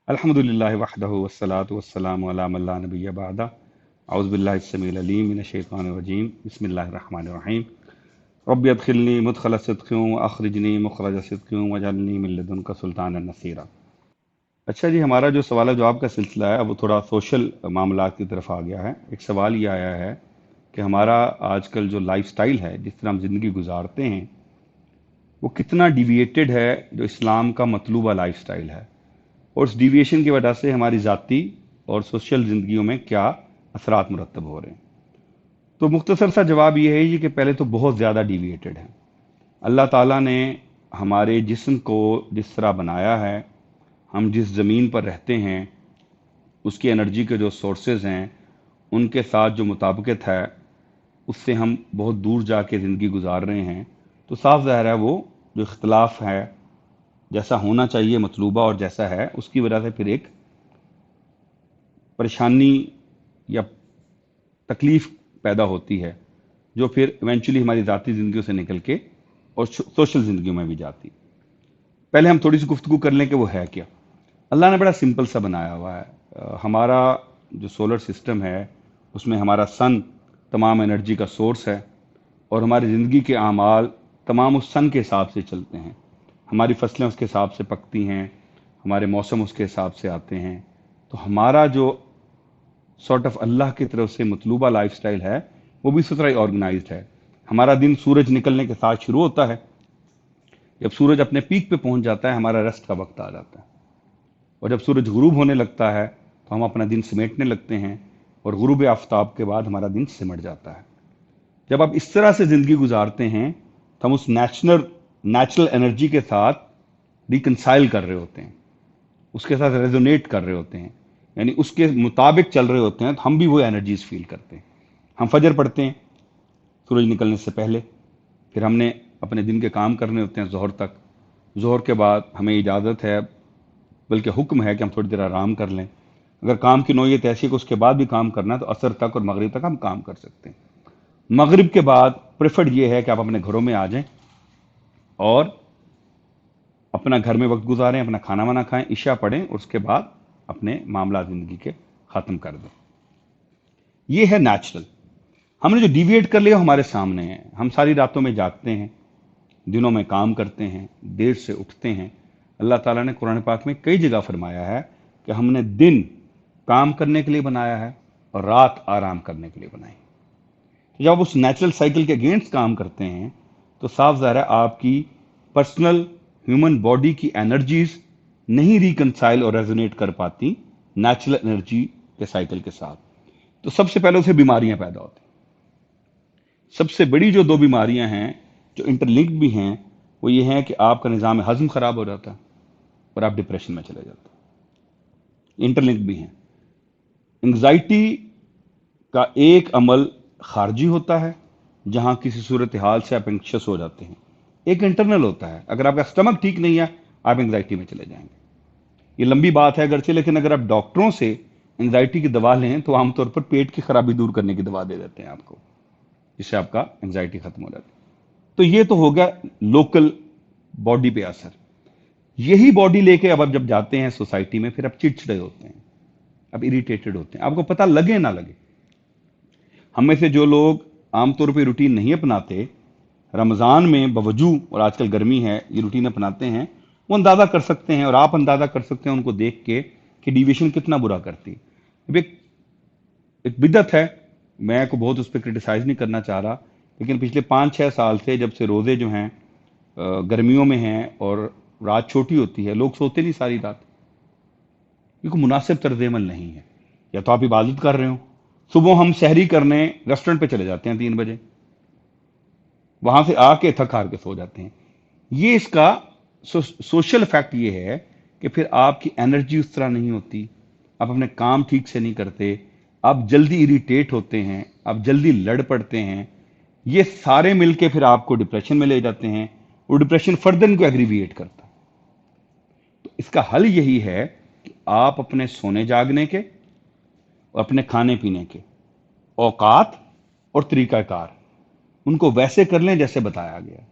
अल्हम्दुलिल्लाहि वहदहु वस्सलातु वस्सलामु अला मन ला नबिय्य बअदा अऊज़ु बिल्लाहि अस्समीउल अलीम मिनश शैतानिर रजीम बिस्मिल्लाहिर रहमानिर रहीम रब्बि अदखिलनी मुदखल सिद्क़िन व अखरिजनी मुखरज सिद्क़िन वजअलनी मिन लदुनका सुल्तानन नसीरा। अच्छा जी, हमारा जो सवाल जवाब का सिलसिला है अब वो थोड़ा सोशल मामलात की तरफ आ गया है। एक सवाल ये आया है कि हमारा आजकल जो लाइफस्टाइल है, जिस तरह हम ज़िंदगी गुजारते हैं, वो कितना डिविएटेड है जो इस्लाम का मतलूबा लाइफस्टाइल है, और उस डिविएशन की वजह से हमारी ज़ाती और सोशल ज़िंदगियों में क्या असरात मुरतब हो रहे हैं। तो मुख्तसर सा जवाब ये है जी कि पहले तो बहुत ज़्यादा डिविएटेड है। अल्लाह ताला ने हमारे जिस्म को जिस तरह बनाया है, हम जिस ज़मीन पर रहते हैं, उसकी एनर्जी के जो सोर्सेज हैं, उनके साथ जो मुताबिकत है, उससे हम बहुत दूर जाके ज़िंदगी गुजार रहे हैं। तो साफ ज़ाहिर है वो जो इख्तलाफ है, जैसा होना चाहिए मतलूबा और जैसा है, उसकी वजह से फिर एक परेशानी या तकलीफ़ पैदा होती है, जो फिर इवेंचुअली हमारी ज़ाती ज़िंदगियों से निकल के और सोशल ज़िंदगियों में भी जाती। पहले हम थोड़ी सी गुफ्तगू कर लें कि वो है क्या। अल्लाह ने बड़ा सिंपल सा बनाया हुआ है। हमारा जो सोलर सिस्टम है, उसमें हमारा सन तमाम एनर्जी का सोर्स है, और हमारी ज़िंदगी के आमाल तमाम उस सन के हिसाब से चलते हैं। हमारी फसलें उसके हिसाब से पकती हैं, हमारे मौसम उसके हिसाब से आते हैं। तो हमारा जो सॉर्ट ऑफ अल्लाह की तरफ से मतलूबा लाइफस्टाइल है, वो भी इसी तरह ऑर्गेनाइज्ड है। हमारा दिन सूरज निकलने के साथ शुरू होता है। जब सूरज अपने पीक पे पहुंच जाता है, हमारा रेस्ट का वक्त आ जाता है, और जब सूरज गुरूब होने लगता है तो हम अपना दिन समेटने लगते हैं, और गुरूब आफ्ताब के बाद हमारा दिन सिमट जाता है। जब आप इस तरह से ज़िंदगी गुजारते हैं तो हम उस नेचुरल एनर्जी के साथ रिकनसाइल कर रहे होते हैं, उसके साथ रेजोनेट कर रहे होते हैं, यानी उसके मुताबिक चल रहे होते हैं। तो हम भी वो एनर्जीज फील करते हैं। हम फजर पढ़ते हैं सूरज निकलने से पहले, फिर हमने अपने दिन के काम करने होते हैं ज़ोहर तक। ज़ोहर के बाद हमें इजाज़त है, बल्कि हुक्म है कि हम थोड़ी देर आराम कर लें। अगर काम की नौयत ऐसी है कि उसके बाद भी काम करना है, तो असर तक और मगरिब तक हम काम कर सकते हैं। मगरिब के बाद प्रेफर्ड ये है कि आप अपने घरों में आ जाएं और अपना घर में वक्त गुजारें, अपना खाना वाना खाएं, इशा पढ़ें, और उसके बाद अपने मामला ज़िंदगी के ख़त्म कर दें। ये है नेचुरल। हमने जो डिविएट कर लिया हमारे सामने है। हम सारी रातों में जागते हैं, दिनों में काम करते हैं, देर से उठते हैं। अल्लाह ताला ने कुरान पाक में कई जगह फरमाया है कि हमने दिन काम करने के लिए बनाया है और रात आराम करने के लिए बनाई। तो जब आप उस नेचुरल साइकिल के अगेंस्ट काम करते हैं, तो साफ ज़ाहिर है आपकी पर्सनल ह्यूमन बॉडी की एनर्जीज नहीं रिकनसाइल और रेजोनेट कर पाती नेचुरल एनर्जी के साइकिल के साथ। तो सबसे पहले उसे बीमारियां पैदा होती। सबसे बड़ी जो दो बीमारियां हैं जो इंटरलिंक्ड भी हैं, वो ये हैं कि आपका निज़ाम हज़म ख़राब हो जाता है और आप डिप्रेशन में चले जाते हैं। इंटरलिंक्ड भी हैं। एंग्जाइटी का एक अमल खारजी होता है, जहां किसी सूरत हाल से आप एंक्शस हो जाते हैं। एक इंटरनल होता है। अगर आपका स्टमक ठीक नहीं है, आप एंग्जाइटी में चले जाएंगे। ये लंबी बात है अगरचे, लेकिन अगर आप डॉक्टरों से एंग्जाइटी की दवा लें तो आमतौर पर पेट की खराबी दूर करने की दवा दे देते हैं आपको, जिससे आपका एंग्जाइटी खत्म हो जाती है। तो ये तो हो गया लोकल बॉडी पे असर। यही बॉडी लेके अब आप जब जाते हैं सोसाइटी में, फिर आप चिड़चिड़े होते हैं, आप इरिटेटेड होते हैं, आपको पता लगे ना लगे। हम में से जो लोग आमतौर पे रूटीन नहीं अपनाते, रमज़ान में बवजू और आजकल गर्मी है, ये रूटीन अपनाते हैं, वो अंदाज़ा कर सकते हैं, और आप अंदाज़ा कर सकते हैं उनको देख के कि डिविएशन कितना बुरा करती है। अब एक बिदत है, मैं को बहुत उस पर क्रिटिसाइज नहीं करना चाह रहा, लेकिन पिछले 5-6 साल से जब से रोज़े जो हैं गर्मियों में हैं और रात छोटी होती है, लोग सोते नहीं सारी रात, क्योंकि मुनासिब तर्ज अमल नहीं है। या तो आप इबादत कर रहे हो, सुबह हम सहरी करने रेस्टोरेंट पे चले जाते हैं 3 बजे, वहां से आके थक हार के सो जाते हैं। ये इसका सोशल इफेक्ट ये है कि फिर आपकी एनर्जी उस तरह नहीं होती, आप अपने काम ठीक से नहीं करते, आप जल्दी इरिटेट होते हैं, आप जल्दी लड़ पड़ते हैं। ये सारे मिलके फिर आपको डिप्रेशन में ले जाते हैं, और डिप्रेशन फर्दर इनको एग्रीविएट करता है। तो इसका हल यही है कि आप अपने सोने जागने के और अपने खाने पीने के औकात और तरीकाकार उनको वैसे कर लें जैसे बताया गया।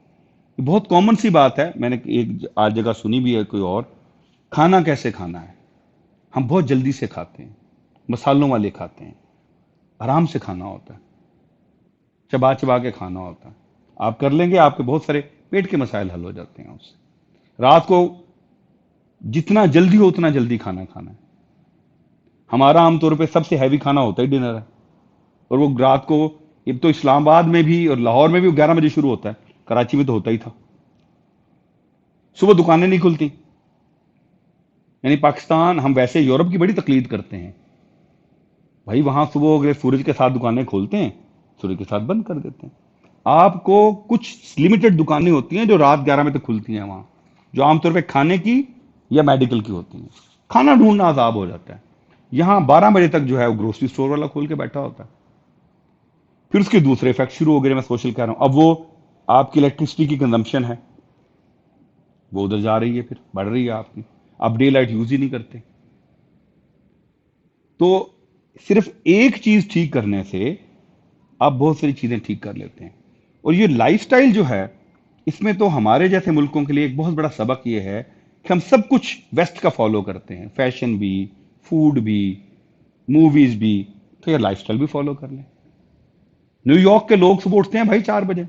ये बहुत कॉमन सी बात है, मैंने एक आज जगह सुनी भी है कोई और। खाना कैसे खाना है, ہم بہت جلدی سے کھاتے ہیں، مسالوں والے کھاتے ہیں، آرام سے کھانا ہوتا ہے، چبا چبا کے کھانا ہوتا ہے. آپ کر لیں گے آپ کے بہت سارے پیٹ کے مسائل حل ہو جاتے ہیں اس سے. رات کو جتنا جلدی ہو اتنا جلدی کھانا کھانا ہے. ہمارا عام طور پہ سب سے ہیوی کھانا ہوتا ہے ڈنر ہے، اور وہ رات کو، اب تو اسلام آباد میں بھی اور لاہور میں بھی 11 بجے شروع ہوتا ہے، کراچی میں تو ہوتا ہی تھا. صبح دکانیں نہیں کھلتی. یعنی پاکستان، ہم ویسے یورپ کی بڑی تقلید کرتے ہیں بھائی، وہاں صبح ہو گئے سورج کے ساتھ دکانیں کھولتے ہیں، سورج کے ساتھ بند کر دیتے ہیں. آپ کو کچھ لمیٹڈ دکانیں ہوتی ہیں جو رات 11 بجے تک کھلتی ہیں وہاں، جو عام طور پہ کھانے کی یا میڈیکل کی ہوتی ہیں. کھانا ڈھونڈنا عذاب ہو جاتا ہے. یہاں 12 بجے تک جو ہے وہ گروسری سٹور والا کھول کے بیٹھا ہوتا ہے. پھر اس کے دوسرے افیکٹ شروع ہو گئے، میں سوشل کہہ رہا ہوں. اب وہ آپ کی الیکٹرسٹی کی کنزمپشن ہے وہ ادھر جا رہی ہے، پھر بڑھ رہی ہے آپ کی. آپ ڈے لائٹ یوز ہی نہیں کرتے. تو صرف ایک چیز ٹھیک کرنے سے آپ بہت ساری چیزیں ٹھیک کر لیتے ہیں. اور یہ لائف سٹائل جو ہے، اس میں تو ہمارے جیسے ملکوں کے لیے ایک بہت بڑا سبق یہ ہے کہ ہم سب کچھ ویسٹ کا فالو کرتے ہیں، فیشن بھی، فوڈ بھی، موویز بھی. تو یہ لائف سٹائل بھی فالو کر لیں. نیو یارک کے لوگ صبح اٹھتے ہیں بھائی 4 بجے،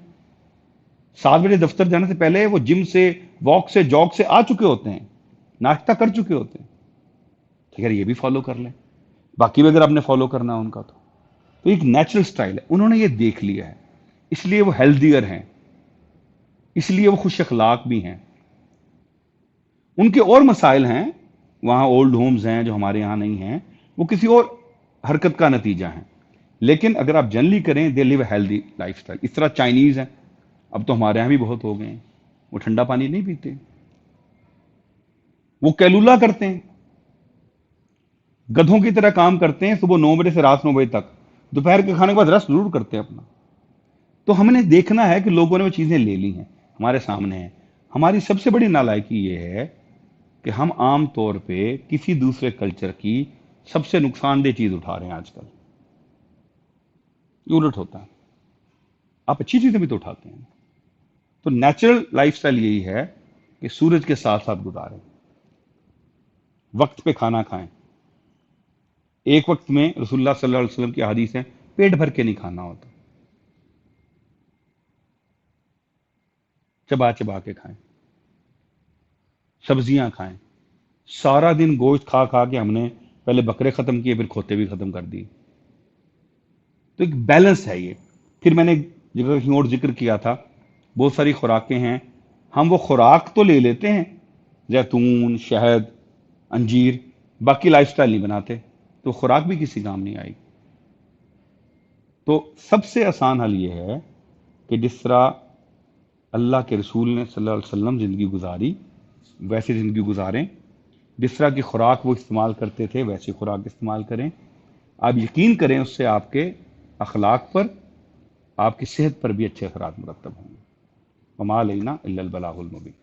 7 بجے دفتر جانے سے پہلے وہ جم سے، واک سے، جاگ سے آ چکے ہوتے ہیں، ناشتہ کر چکے ہوتے ہیں. ٹھیک ہے، یہ بھی فالو کر لیں. باقی بھی اگر آپ نے فالو کرنا ہے ان کا تو ایک نیچرل سٹائل ہے. انہوں نے یہ دیکھ لیا ہے، اس لیے وہ ہیلدیئر ہیں، اس لیے وہ خوش اخلاق بھی ہیں. ان کے اور مسائل ہیں، وہاں اولڈ ہومز ہیں جو ہمارے یہاں نہیں ہیں، وہ کسی اور حرکت کا نتیجہ ہیں. لیکن اگر آپ جنرلی کریں، دے لیو اے ہیلدی لائف سٹائل. اس طرح چائنیز ہیں، اب تو ہمارے یہاں بھی بہت ہو گئے ہیں. وہ ٹھنڈا پانی نہیں پیتے، وہ کیلولا کرتے ہیں، گدھوں کی طرح کام کرتے ہیں صبح 9 بجے سے رات 9 بجے تک. دوپہر کے کھانے کے بعد ریسٹ ضرور کرتے ہیں اپنا. تو ہم نے دیکھنا ہے کہ لوگوں نے وہ چیزیں لے لی ہیں، ہمارے سامنے ہیں. ہماری سب سے بڑی نالائکی یہ ہے کہ ہم عام طور پہ کسی دوسرے کلچر کی سب سے نقصان دہ چیز اٹھا رہے ہیں آج کل. یہ الٹ ہوتا ہے، آپ اچھی چیزیں بھی تو اٹھاتے ہیں. تو نیچرل لائف سٹائل یہی ہے کہ سورج کے ساتھ ساتھ گزاریں، وقت پہ کھانا کھائیں. ایک وقت میں رسول اللہ صلی اللہ علیہ وسلم کی حدیث ہے، پیٹ بھر کے نہیں کھانا ہوتا، چبا چبا کے کھائیں، سبزیاں کھائیں. سارا دن گوشت کھا کھا کے ہم نے پہلے بکرے ختم کیے، پھر کھوتے بھی ختم کر دیے. تو ایک بیلنس ہے یہ. پھر میں نے جگہ کہیں اور ذکر کیا تھا، بہت ساری خوراکیں ہیں، ہم وہ خوراک تو لے لیتے ہیں، زیتون، شہد، انجیر، باقی لائف سٹائل نہیں بناتے، تو خوراک بھی کسی کام نہیں آئی. تو سب سے آسان حل یہ ہے کہ جس طرح اللہ کے رسول نے صلی اللہ علیہ وسلم زندگی گزاری ویسے زندگی گزاریں. جس طرح کی خوراک وہ استعمال کرتے تھے ویسی خوراک استعمال کریں. آپ یقین کریں اس سے آپ کے اخلاق پر، آپ کی صحت پر بھی اچھے اثرات مرتب ہوں گے. وما علینا الا البلاغ المبین.